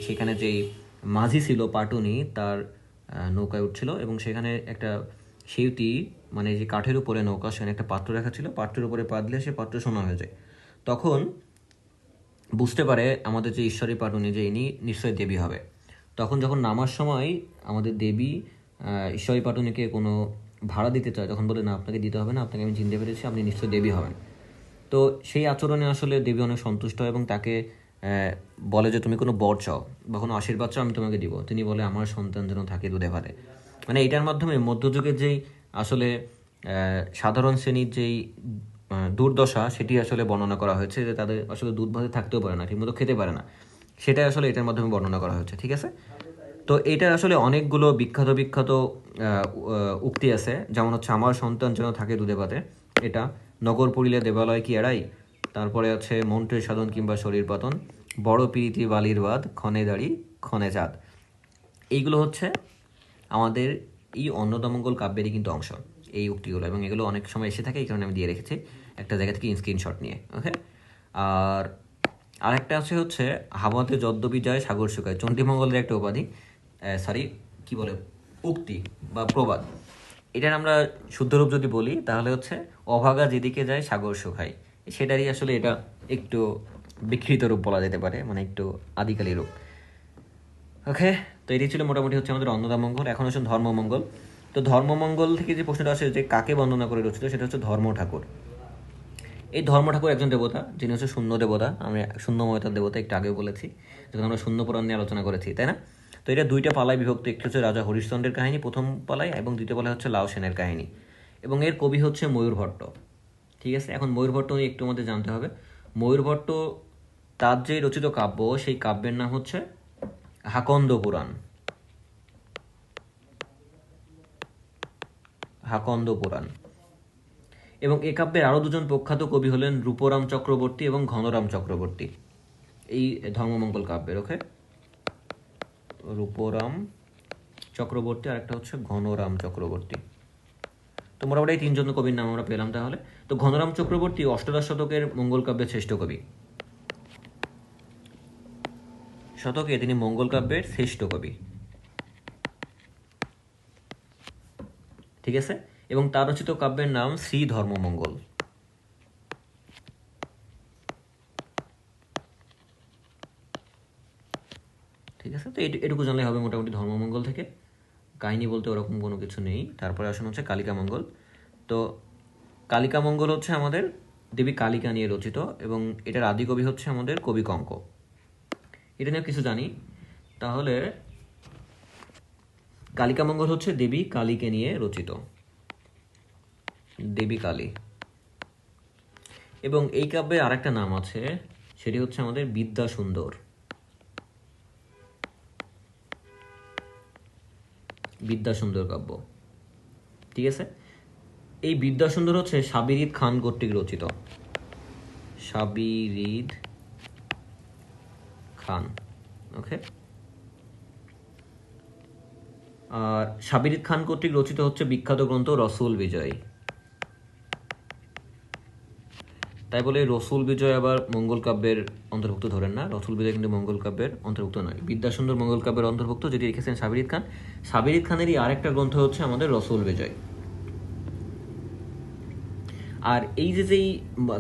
সেখানে যেই মাঝি ছিল পাটুনি, তার নৌকায় উঠছিল, এবং সেখানে একটা সেউতি, মানে যে কাঠের উপরে নৌকা, সেখানে একটা পাত্র রাখা ছিল, পাত্রের উপরে পা দিলে সে পাত্র সোনা হয়ে যায়। তখন বুঝতে পারে আমাদের যে ঈশ্বরী পাটুনি যে ইনি নিশ্চয়ই দেবী হবে। তখন যখন নামার সময় আমাদের দেবী ঈশ্বরী পাটুনিকে কোনো ভাড়া দিতে চায়, তখন বলে না, আপনাকে দিতে হবে না, আপনাকে আমি চিনতে পেরেছি, আপনি নিশ্চয়ই দেবী হবেন। তো সেই আচরণে আসলে দেবী অনেক সন্তুষ্ট হয় এবং তাকে বলে যে তুমি কোনো বর চাও বা কোনো আশীর্বাদ চাও, আমি তোমাকে দিব। তিনি বলে আমার সন্তান যেন থাকে দুধে ভাতে। মানে এটার মাধ্যমে মধ্যযুগের যেই আসলে সাধারণ শ্রেণীর যেই দুর্দশা সেটি আসলে বর্ণনা করা হয়েছে, যে তাদের আসলে দুধ ভাতে থাকতেও পারে না, ঠিকমতো খেতে পারে না, সেটাই আসলে এটার মাধ্যমে বর্ণনা করা হয়েছে। ঠিক আছে, তো এইটার আসলে অনেকগুলো বিখ্যাত বিখ্যাত উক্তি আছে, যেমন হচ্ছে আমার সন্তান যেন থাকে দুধে ভাতে, এটা নগর পড়িলে দেবালয় কি এড়াই, তারপরে আছে মন্ত্রের সাধন কিংবা শরীর পাতন, বড় প্রীতি বালির বাদ, ক্ষণে দাড়ি ক্ষণে চাঁদ। এইগুলো হচ্ছে আমাদের এই অন্নদামঙ্গল কাব্যেরই কিন্তু অংশ, এই উক্তিগুলো, এবং এগুলো অনেক সময় এসে থাকে, এই কারণে আমি দিয়ে রেখেছি একটা জায়গা থেকে স্ক্রিনশট নিয়ে। ওকে, আর আরেকটা আছে হচ্ছে হাওয়াতে যদ্যপি যায় সাগর শুকায়, চণ্ডীমঙ্গলের একটা উপাধি, সরি কি বলে, উক্তি বা প্রবাদ। এটার আমরা শুদ্ধ রূপ যদি বলি তাহলে হচ্ছে অভাগা যেদিকে যায় সাগর শুকায়, সেটারই আসলে এটা একটু বিকৃত রূপ বলা যেতে পারে, মানে একটু আদিকালী রূপ। ওকে, তো এটি ছিল মোটামুটি হচ্ছে আমাদের অন্নদামঙ্গল। এখন হচ্ছে ধর্মমঙ্গল। তো ধর্মমঙ্গল থেকে যে প্রশ্নটা আসে যে কাকে বন্দনা করে রচিত, সেটা হচ্ছে ধর্ম ঠাকুর। এই ধর্ম ঠাকুর একজন দেবতা, যিনি হচ্ছে শূন্য দেবতা। আমি শূন্যময়তার দেবতা একটু আগেও বলেছি, যখন আমরা শূন্য পুরাণ নিয়ে আলোচনা করেছি, তাই না? তো এটা দুইটা পালায় বিভক্ত, একটি হচ্ছে রাজা হরিশ্চন্দ্রের কাহিনী প্রথম পালায়, এবং দ্বিতীয় পালায় হচ্ছে লাও সেনের কাহিনী, এবং এর কবি হচ্ছে ময়ূর ভট্ট। ঠিক আছে, এখন ময়ূর ভট্ট নিয়ে একটু আমাদের জানতে হবে। ময়ূর ভট্ট তার যে রচিত কাব্য, সেই কাব্যের নাম হচ্ছে হাকন্দ পুরাণ। হাকন্দ পুরাণ। এবং এ কাব্যের আরও দুজন প্রখ্যাত কবি হলেন রূপরাম চক্রবর্তী এবং ঘনরাম চক্রবর্তী, এই ধর্মমঙ্গল কাব্যের। ওকে, রূপরাম চক্রবর্তী আর একটা হচ্ছে ঘনরাম চক্রবর্তী। তো মোটামুটি এই তিনজন কবির নাম আমরা পেলাম। তাহলে তো ঘনরাম চক্রবর্তী অষ্টাদশ শতকের মঙ্গল কাব্যের শ্রেষ্ঠ কবি, শতকে তিনি মঙ্গল কাব্যের শ্রেষ্ঠ কবি। ঠিক আছে, এবং তার রচিত কাব্যের নাম শ্রী ধর্মমঙ্গল। ঠিক আছে, তো এটুকু জানলে হবে মোটামুটি ধর্মমঙ্গল থেকে। কাহিনী বলতে ওরকম কোনো কিছু নেই। তারপরে আসুন হচ্ছে কালিকা মঙ্গল। তো কালিকা মঙ্গল হচ্ছে আমাদের দেবী কালিকা নিয়ে রচিত, এবং এটার আদি কবি হচ্ছে আমাদের কবি কঙ্ক। এটা নিয়ে কিছু জানি তাহলে, কালিকা মঙ্গল হচ্ছে দেবী কালীকে নিয়ে রচিত, দেবী কালী। এবং এই কাব্যে আরেকটা নাম আছে, সেটি হচ্ছে আমাদের বিদ্যাসুন্দর। বিদ্যাসুন্দর কাব্য, ঠিক আছে। এই বিদ্যাসুন্দর হচ্ছে সাবিরিদ খান কর্তৃক রচিত। সাবিরিদ খান, ওকে। আর সাবিরিদ খান কর্তৃক রচিত হচ্ছে বিখ্যাত গ্রন্থ রসুল বিজয়। তাই বলে রসুল বিজয় আবার মঙ্গল কাব্যের অন্তর্ভুক্ত ধরেন না, রসুল বিজয় কিন্তু মঙ্গল কাব্যের অন্তর্ভুক্ত নয়। বিদ্যাসুন্দর মঙ্গল কাব্যের অন্তর্ভুক্ত, যেটি লিখেছেন সাবিরিদ খান। সাবিরিদ খানেরই আরেকটা গ্রন্থ হচ্ছে আমাদের রসুল বিজয়। আর এই যেই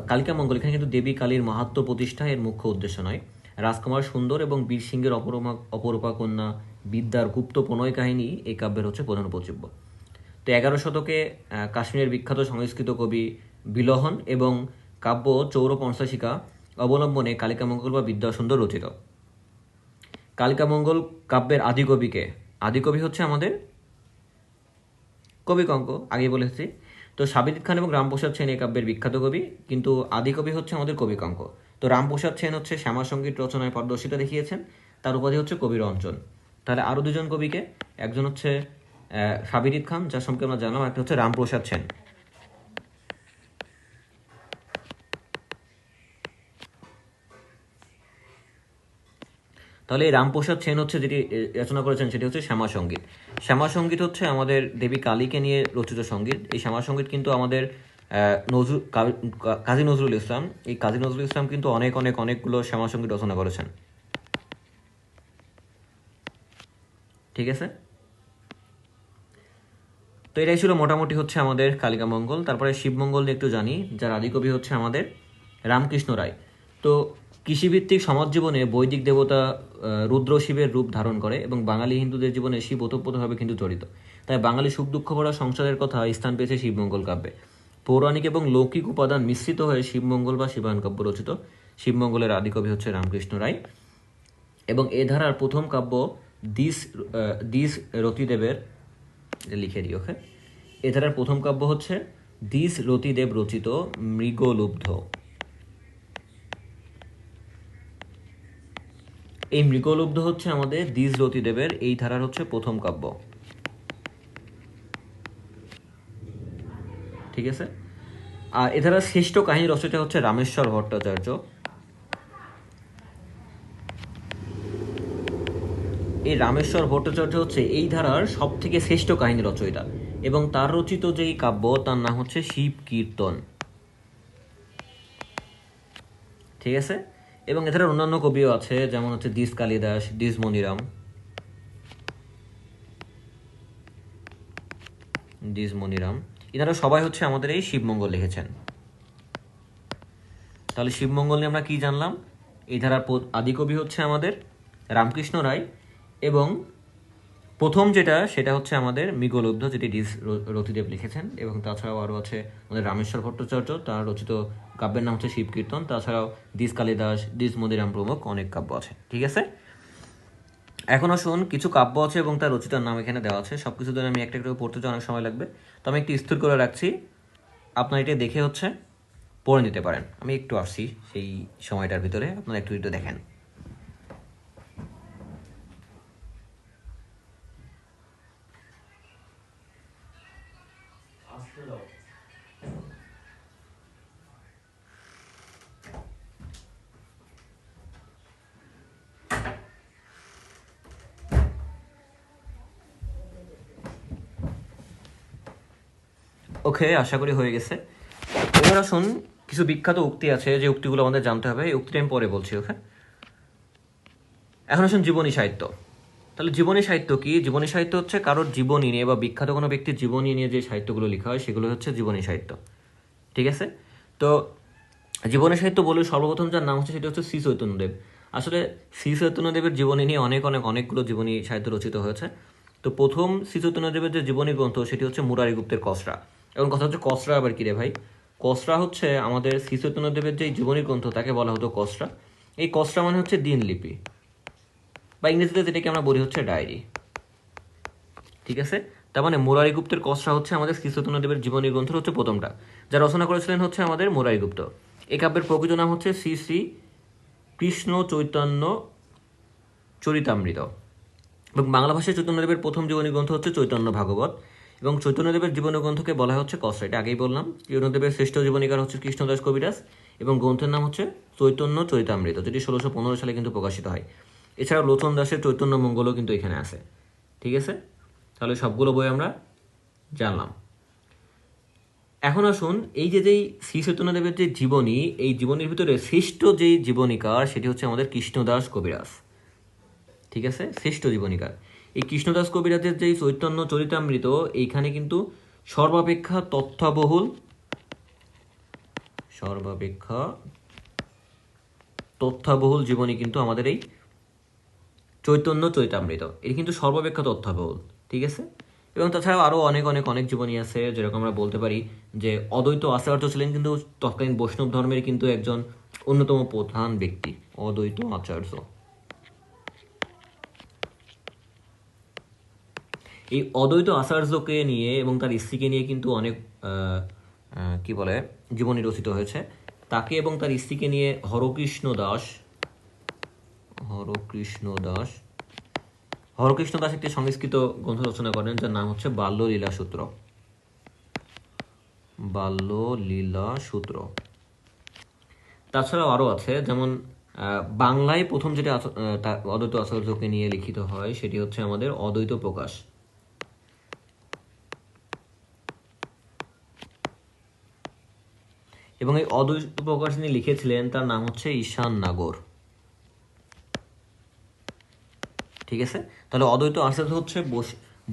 কালিকা মঙ্গল, এখানে কিন্তু দেবী কালীর মাহাত্ম্য প্রতিষ্ঠা এর মুখ্য উদ্দেশ্য নয়। রাজকুমার সুন্দর এবং বীর সিংহের অপরূপা কন্যা বিদ্যার গুপ্ত প্রণয় কাহিনী এই কাব্যের হচ্ছে প্রধান উপজীব্য। তো 11 শতকে কাশ্মীরের বিখ্যাত সংস্কৃত কবি বিলহন এবং কাব্য চৌর পঞ্চাশিকা অবলম্বনে কালিকা মঙ্গল বা বিদ্যাসুন্দর রচিত। কালিকা মঙ্গল কাব্যের আদিকবিকে, আদিকবি হচ্ছে আমাদের কবিকঙ্ক, আগে বলেছি। তো সাবিরিদ খান এবং রামপ্রসাদ সেন এই কাব্যের বিখ্যাত কবি, কিন্তু আদিকবি হচ্ছে আমাদের কবিকঙ্ক। তো রামপ্রসাদ সেন হচ্ছে শ্যামাসঙ্গীত রচনায় পারদর্শিতা দেখিয়েছেন, তার উপাধি হচ্ছে কবির অঞ্চল। তাহলে আরও দুজন কবিকে, একজন হচ্ছে সাবিরিদ খান, যার সম্পর্কে আমরা জানলাম, একটা হচ্ছে রামপ্রসাদ সেন। তাহলে এই রামপ্রসাদ সেন হচ্ছে যেটি রচনা করেছেন সেটি হচ্ছে শ্যামা সঙ্গীত। শ্যামা সঙ্গীত হচ্ছে আমাদের দেবী কালীকে নিয়ে রচিত সঙ্গীত। এই শ্যামা সঙ্গীত কিন্তু আমাদের কাজী নজরুল ইসলাম, এই কাজী নজরুল ইসলাম কিন্তু অনেকগুলো শ্যামা সঙ্গীত রচনা করেছেন, ঠিক আছে। তো এটাই ছিল মোটামুটি হচ্ছে আমাদের কালিকা মঙ্গল। তারপরে শিবমঙ্গল নিয়ে একটু জানি, যার আদিকবি হচ্ছে আমাদের রামকৃষ্ণ রায়। তো কৃষিভিত্তিক সমাজ জীবনে বৈদিক দেবতা রুদ্র শিবের রূপ ধারণ করে এবং বাঙালি হিন্দুদের জীবনে শিব ওতপ্রোতভাবে কিন্তু জড়িত। তাই বাঙালি সুখ দুঃখ ভরা সংসারের কথা স্থান পেয়েছে শিবমঙ্গল কাব্যে। পৌরাণিক এবং লৌকিক উপাদান মিশ্রিত হয়ে শিবমঙ্গল বা শিবায়ন কাব্য রচিত। শিবমঙ্গলের আদিকবি হচ্ছে রামকৃষ্ণ রায় এবং এ ধারার প্রথম কাব্য দিস রতিদেবের, লিখে দিই, ওকে। এ ধারার প্রথম কাব্য হচ্ছে দিস রতিদেব রচিত মৃগলুব্ধ। এই মৃগলুব্ধ হচ্ছে আমাদের দিস রতিদেবের এই ধারার হচ্ছে প্রথম কাব্য, ঠিক আছে। আর এ ধারার শ্রেষ্ঠ কাহিনী রচয়িতা হচ্ছে রামেশ্বর ভট্টাচার্য। এই রামেশ্বর ভট্টাচার্য হচ্ছে এই ধারার সব থেকে শ্রেষ্ঠ কাহিনী রচয়িতা এবং তার রচিত যেই কাব্য তার নাম হচ্ছে শিব কীর্তন, ঠিক আছে। এবং এছাড়া অন্যান্য কবিও আছে, যেমন হচ্ছে দিস কালিদাস, দিস মনিরাম, এনারা সবাই হচ্ছে আমাদের এই শিবমঙ্গল লিখেছেন। তাহলে শিবমঙ্গল নিয়ে আমরা কি জানলাম? এই ধারার আদিকবি হচ্ছে আমাদের রামকৃষ্ণ রায় এবং প্রথম যেটা সেটা হচ্ছে আমাদের মৃগলুব্ধ, যেটি দিস রতিদেব লিখেছেন। এবং তাছাড়াও আরও আছে আমাদের রামেশ্বর ভট্টাচার্য, তার রচিত কাব্যের নাম হচ্ছে শিব কীর্তন। তাছাড়াও দিস কালিদাস, দিস মনিরাম প্রমুখ অনেক কাব্য আছে, ঠিক আছে। এখন আসুন, কিছু কাব্য আছে এবং তার রচিতার নাম এখানে দেওয়া আছে। সব কিছু ধরে আমি একটা একটা পড়তে অনেক সময় লাগবে, তো আমি একটু স্থির করে রাখছি, আপনার এটা দেখে হচ্ছে পড়ে নিতে পারেন। আমি একটু আসছি সেই সময়টার ভিতরে, আপনারা একটু একটু দেখেন। ওকে, আশা করি হয়ে গেছে। এবার আসুন, কিছু বিখ্যাত উক্তি আছে যে উক্তিগুলো আমাদের জানতে হবে, এই উক্তিটা আমি পরে বলছি, ওকে। এখন আসুন জীবনী সাহিত্য। তাহলে জীবনী সাহিত্য কি? জীবনী সাহিত্য হচ্ছে কারোর জীবনী নিয়ে বা বিখ্যাত কোনো ব্যক্তির জীবনী নিয়ে যে সাহিত্যগুলো লেখা হয় সেগুলো হচ্ছে জীবনী সাহিত্য, ঠিক আছে। তো জীবনী সাহিত্য বলে সর্বপ্রথম যার নাম হচ্ছে সেটা হচ্ছে শ্রী চৈতন্যদেব। আসলে শ্রী চৈতন্যদেবের জীবনী নিয়ে অনেকগুলো জীবনী সাহিত্য রচিত হয়েছে। তো প্রথম শ্রী চৈতন্যদেবের যে জীবনী গ্রন্থ সেটি হচ্ছে মুরারি গুপ্তের কসরা। এবং কথা হচ্ছে কসরা আবার কি রে ভাই? কসরা হচ্ছে আমাদের শ্রী চৈতন্যদেবের যে জীবনী গ্রন্থ তাকে বলা হতো কসরা। এই কসরা মানে হচ্ছে দিনলিপি বা ইংরেজিতে যেটাকে আমরা বলি হচ্ছে ডায়েরি, ঠিক আছে। তার মানে মুরারি গুপ্তের কসরা হচ্ছে আমাদের শ্রী চৈতন্যদেবের জীবনী গ্রন্থের হচ্ছে প্রথমটা, যা রচনা করেছিলেন হচ্ছে আমাদের মুরারি গুপ্ত। এই কাব্যের প্রকৃত নাম হচ্ছে শ্রী শ্রী কৃষ্ণ চৈতন্য চরিতামৃত। এবং বাংলা ভাষায় চৈতন্যদেবের প্রথম জীবনী গ্রন্থ হচ্ছে চৈতন্য ভাগবত, এবং চৈতন্যদেবের জীবনী গ্রন্থকে বলা হচ্ছে কসরা, এটা আগেই বললাম। চৈতন্যদেবের শ্রেষ্ঠ জীবনীকার হচ্ছে কৃষ্ণদাস কবিরাজ, এবং গ্রন্থের নাম হচ্ছে চৈতন্য চরিতামৃত, যেটি 1615 সালে কিন্তু প্রকাশিত হয়। এছাড়াও লোচন দাসের চৈতন্য মঙ্গলও কিন্তু এখানে আছে। ঠিক আছে, তাহলে সবগুলো বই আমরা জানলাম। এখন আসুন, এই যেই শ্রী চৈতন্যদেবের যে জীবনী, এই জীবনীর ভিতরে শ্রেষ্ঠ যেই জীবনীকার সেটি হচ্ছে আমাদের কৃষ্ণদাস কবিরাজ। ঠিক আছে, শ্রেষ্ঠ জীবনীকার এই কৃষ্ণদাস কবিরাজের যেই চৈতন্য চরিতামৃত, এইখানে কিন্তু সর্বাপেক্ষা তথ্যাবহুল জীবনী কিন্তু আমাদের এই চৈতন্য চরিতামৃত, এটি কিন্তু সর্বাপেক্ষা তথ্যাবহুল। ঠিক আছে, এবং তাছাড়াও আরও অনেক অনেক অনেক জীবনী আছে, যেরকম আমরা বলতে পারি যে অদ্বৈত আচার্য ছিলেন কিন্তু তৎকালীন বৈষ্ণব ধর্মের কিন্তু একজন অন্যতম প্রধান ব্যক্তি, অদ্বৈত আচার্য। এই অদ্বৈত আচার্যকে নিয়ে এবং তার স্ত্রীকে নিয়ে কিন্তু অনেক কি বলে জীবনী রচিত হয়েছে। তাকে এবং তার স্ত্রীকে নিয়ে হরকৃষ্ণ দাস একটি সংস্কৃত গ্রন্থ রচনা করেন, যার নাম হচ্ছে বাল্যলীলা সূত্র। তাছাড়াও আরও আছে, যেমন বাংলায় প্রথম যেটা অদ্বৈত আচার্যকে নিয়ে লিখিত হয় সেটি হচ্ছে আমাদের অদ্বৈত প্রকাশ। এবং এই অদ্বৈত প্রকাশ যিনি লিখেছিলেন তার নাম হচ্ছে ঈশান নাগর। ঠিক আছে, তাহলে অদ্বৈত আচার্য হচ্ছে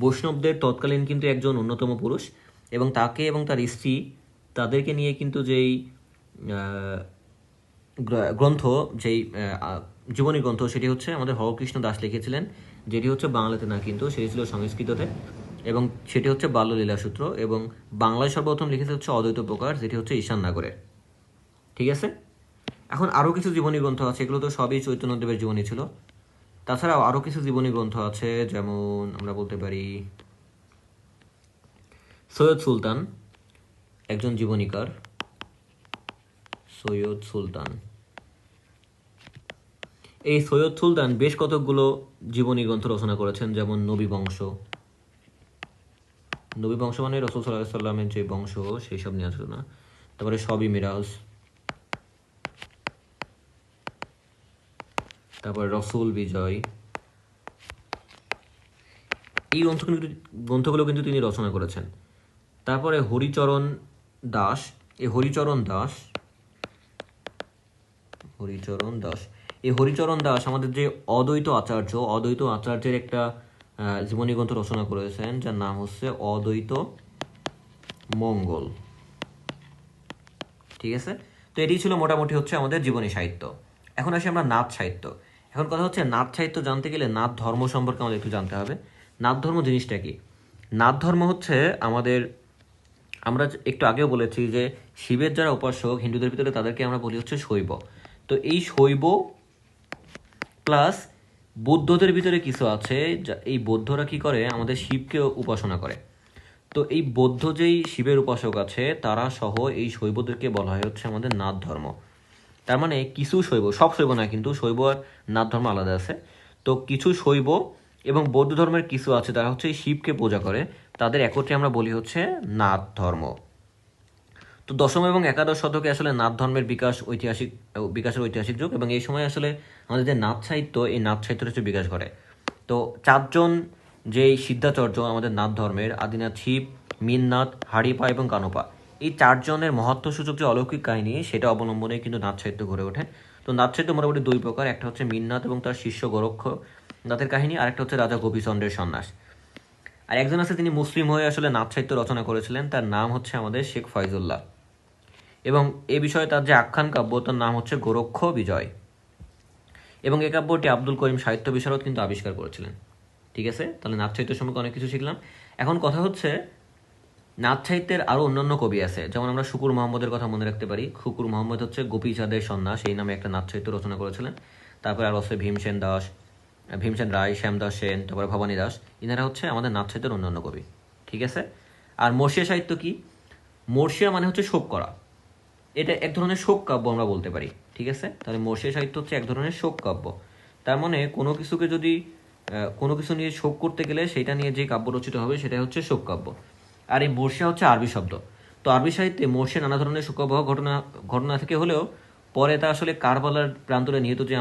বৈষ্ণবদের তৎকালীন কিন্তু একজন অন্যতম পুরুষ, এবং তাকে এবং তার স্ত্রী তাদেরকে নিয়ে কিন্তু যেই গ্রন্থ, যেই জীবনী গ্রন্থ, সেটি হচ্ছে আমাদের হরকৃষ্ণ দাস লিখেছিলেন, যেটি হচ্ছে বাংলাতে না কিন্তু সেটি ছিল সংস্কৃততে, এবং সেটি হচ্ছে বাল্যলীলা সূত্র, এবং বাংলায় সর্বপ্রথম লিখেছে হচ্ছে অদ্বৈত প্রকাশ, যেটি হচ্ছে ঈশান নাগরের। ঠিক আছে, এখন আরও কিছু জীবনী গ্রন্থ আছে, এগুলো তো সবই চৈতন্যদেবের জীবনী ছিল। তাছাড়াও আরও কিছু জীবনী গ্রন্থ আছে, যেমন আমরা বলতে পারি সৈয়দ সুলতান, একজন জীবনীকার, সৈয়দ সুলতান। এই সৈয়দ সুলতান বেশ কতকগুলো জীবনী গ্রন্থ রচনা করেছেন, যেমন নবী বংশ মানে রসুল সাল্লাল্লাহু আলাইহি সাল্লামের যে বংশ সেই সব নিয়ে আলোচনা। তারপরে সবই মিরাজ, তারপরে রসুল বিজয়, এই গ্রন্থগুলো কিন্তু তিনি রচনা করেছেন। তারপরে হরিচরণ দাস, এই হরিচরণ দাস আমাদের যে অদ্বৈত আচার্যের একটা জীবনী গ্রন্থ রচনা করেছেন, যার নাম হচ্ছে অদ্বৈত মঙ্গল। ঠিক আছে, তো এটি ছিল মোটামুটি হচ্ছে আমাদের জীবনী সাহিত্য। এখন আসি আমরা নাথ সাহিত্য। এখন কথা হচ্ছে, নাথ সাহিত্য জানতে গেলে নাথ ধর্ম সম্পর্কে আমাদের একটু জানতে হবে। নাথ ধর্ম জিনিসটা কি? নাথ ধর্ম হচ্ছে আমাদের, আমরা একটু আগেও বলেছি যে শিবের যারা উপাসক হিন্দুদের ভিতরে তাদেরকে আমরা বলি হচ্ছে শৈব। তো এই শৈব প্লাস বৌদ্ধদের ভিতরে কিছু আছে, এই বৌদ্ধরা কি করে, আমাদের শিবকে উপাসনা করে। তো এই বৌদ্ধ যেই শিবের উপাসক আছে তারা সহ এই শৈবদেরকে বলা হয় হচ্ছে আমাদের নাথ ধর্ম। তার মানে কিছু শৈব, সব শৈব না কিন্তু, শৈব আর নাথ ধর্ম আলাদা আছে। তো কিছু শৈব এবং বৌদ্ধ ধর্মের কিছু আছে তারা হচ্ছে শিবকে পূজা করে, তাদের একত্রে আমরা বলি হচ্ছে নাথ ধর্ম। তো দশম এবং একাদশ শতকে আসলে নাথ ধর্মের বিকাশের ঐতিহাসিক যুগ, এবং এই সময় আসলে আমাদের যে নাথ সাহিত্য, এই নাথ সাহিত্যের হচ্ছে বিকাশ ঘটে। তো চারজন যেই সিদ্ধাচার্য আমাদের নাথ ধর্মের, আদিনাথ শিব, মীননাথ, হাড়িপা এবং কানোপা, এই চারজনের মহত্বসূচক যে অলৌকিক কাহিনী সেটা অবলম্বনে কিন্তু নাথ সাহিত্য গড়ে ওঠে। তো নাথ সাহিত্য মোটামুটি দুই প্রকার, একটা হচ্ছে মীননাথ এবং তার শিষ্য গোরক্ষনাথের কাহিনী, আর একটা হচ্ছে রাজা গোপীচন্দ্রের সন্ন্যাস। আর একজন আছে তিনি মুসলিম হয়ে আসলে নাথ সাহিত্য রচনা করেছিলেন, তার নাম হচ্ছে আমাদের শেখ ফয়জুল্লাহ, এবং এ বিষয়ে তার যে আখ্যান কাব্য তার নাম হচ্ছে গোরক্ষ বিজয়, এবং এই কাব্যটি আব্দুল করিম সাহিত্য বিশারদ কিন্তু আবিষ্কার করেছিলেন। ঠিক আছে, তাহলে নাথ সাহিত্য সম্পর্কে অনেক কিছু শিখলাম। এখন কথা হচ্ছে, নাথ সাহিত্যের আরও অন্যান্য কবি আছে, যেমন আমরা শুকুর মোহাম্মদের কথা মনে রাখতে পারি। শুকুর মোহাম্মদ হচ্ছে গোপীচাঁদের সন্ন্যাস এই নামে একটা নাথ সাহিত্য রচনা করেছিলেন। তারপরে আর আছে ভীমসেন রায়, শ্যামদাস সেন, তারপরে ভবানী দাস, ইনারা হচ্ছে আমাদের নাথ সাহিত্যের অন্যান্য কবি। ঠিক আছে, আর মর্ষিয়া সাহিত্য কি? মর্ষিয়া মানে হচ্ছে শোক করা, এটা এক ধরনের শোক কাব্য আমরা বলতে পারি। ঠিক আছে? তাহলে মর্শিয়া সাহিত্য হচ্ছে এক ধরনের শোক কাব্য। তার মানে কোনো কিছুকে যদি কোনো কিছু নিয়ে শোক করতে গেলে সেটা নিয়ে যে কাব্য রচিত হবে সেটা হচ্ছে শোক কাব্য। আর এই মর্শিয়া হচ্ছে আরবি শব্দ। তো আরবি সাহিত্যে মর্শিয়া নানা ধরনের শোকাবহ ঘটনা ঘটনা থেকে হলেও পরে তা আসলে কারবালার প্রান্তরে নিহত যে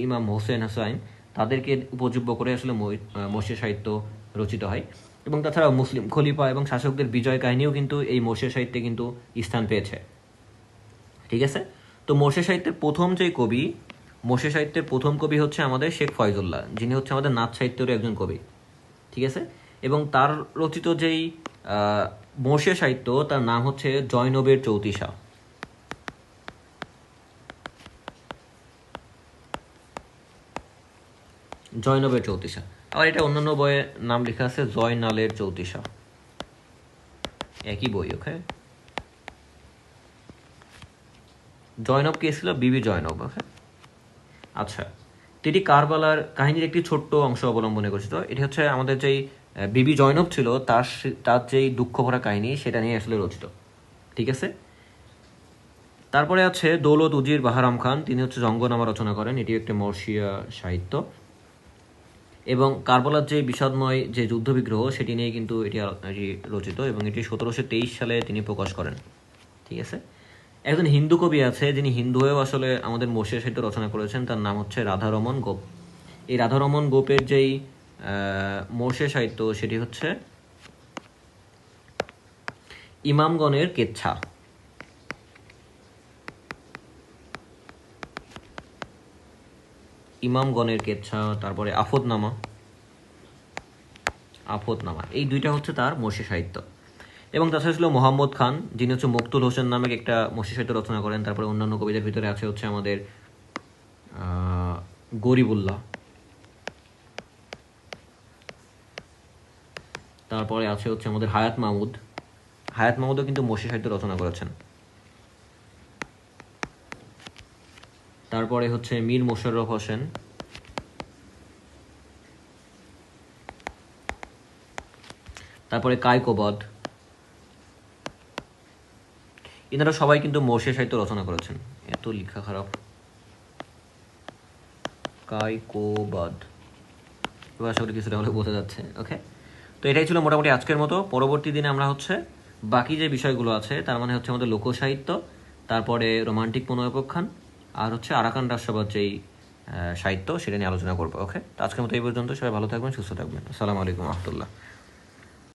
ইমাম হোসেন হাসাইন তাদেরকে উপজীব্য করে আসলে মর্শিয়া সাহিত্য রচিত হয়। এবং তাছাড়া মুসলিম খলিফা এবং শাসকদের বিজয় কাহিনীও কিন্তু এই মর্শিয়া সাহিত্যে কিন্তু স্থান পেয়েছে। ঠিক আছে? তো মর্শিয়া সাহিত্যের প্রথম কবি হচ্ছে আমাদের শেখ ফয়জুল্লাহ, যিনি হচ্ছে আমাদের নাথ সাহিত্যের একজন কবি। ঠিক আছে? এবং তার রচিত যেই মর্শিয়া সাহিত্য তার নাম হচ্ছে জয়নবের চৌতিশা। জয়নবের চৌতিশা। আবার এটা অন্যান্য বইয়ে নাম লেখা আছে জয়নালের চৌতিশা, একই বই। ওকে, জয়নব কে ছিল? বিবি জয়নব। ওকে, আচ্ছা। তো এটি কারবালার কাহিনীর একটি ছোট্ট অংশ অবলম্বনে গঠিত। এটি হচ্ছে আমাদের যেই বিবি জয়নব ছিল তার যেই দুঃখ ভরা কাহিনী সেটা নিয়ে আসলে রচিত। ঠিক আছে? তারপরে আছে দৌলত উজির বাহারাম খান, তিনি হচ্ছে জঙ্গনামা রচনা করেন। এটি একটি মর্শিয়া সাহিত্য এবং কারবালার যে বিষাদময় যে যুদ্ধবিগ্রহ সেটি নিয়ে কিন্তু এটি রচিত এবং এটি 1723 সালে তিনি প্রকাশ করেন। ঠিক আছে? একজন হিন্দু কবি আছে যিনি হিন্দু হয়েও আসলে আমাদের মর্শিয়া সাহিত্য রচনা করেছেন, তার নাম হচ্ছে রাধারমণ গোপ। এই রাধারমণ গোপের যেই মর্শিয়া সাহিত্য সেটি হচ্ছে ইমামগণের কেচ্ছা। ইমামগণের কেচ্ছা, তারপরে আফতনামা, এই দুইটা হচ্ছে তার মর্শিয়া সাহিত্য। এবং তাছাড়া ছিল মোহাম্মদ খান, যিনি হচ্ছে মুক্তুল হোসেন নামে একটা মর্শিয়া সাহিত্য রচনা করেন। তারপরে অন্যান্য কবিদের ভিতরে আছে হচ্ছে আমাদের গরিবুল্লাহ, তারপরে আছে হচ্ছে আমাদের হায়াত মাহমুদও কিন্তু মর্শিয়া সাহিত্য রচনা করেছেন। তারপরে হচ্ছে মীর মোশাররফ হোসেন, তারপরে কায়কোবাদ, এনারা সবাই কিন্তু মর্শিয়া সাহিত্য রচনা করেছেন। এত লেখা খারাপ। কায়কোবাদ, এবার আশা করি কিছুটা হলে বোঝা যাচ্ছে। ওকে, তো এটাই ছিল মোটামুটি আজকের মতো। পরবর্তী দিনে আমরা হচ্ছে বাকি যে বিষয়গুলো আছে তার মানে হচ্ছে আমাদের লোকসাহিত্য, তারপরে রোমান্টিক পুনরুত্থান, আর হচ্ছে আরাকান রাজসভার যেই সাহিত্য সেটা নিয়ে আলোচনা করবো। ওকে, তো আজকের মতো এই পর্যন্ত। সবাই ভালো থাকবেন, সুস্থ থাকবেন। আসসালামু আলাইকুম রহমতুল্লাহ।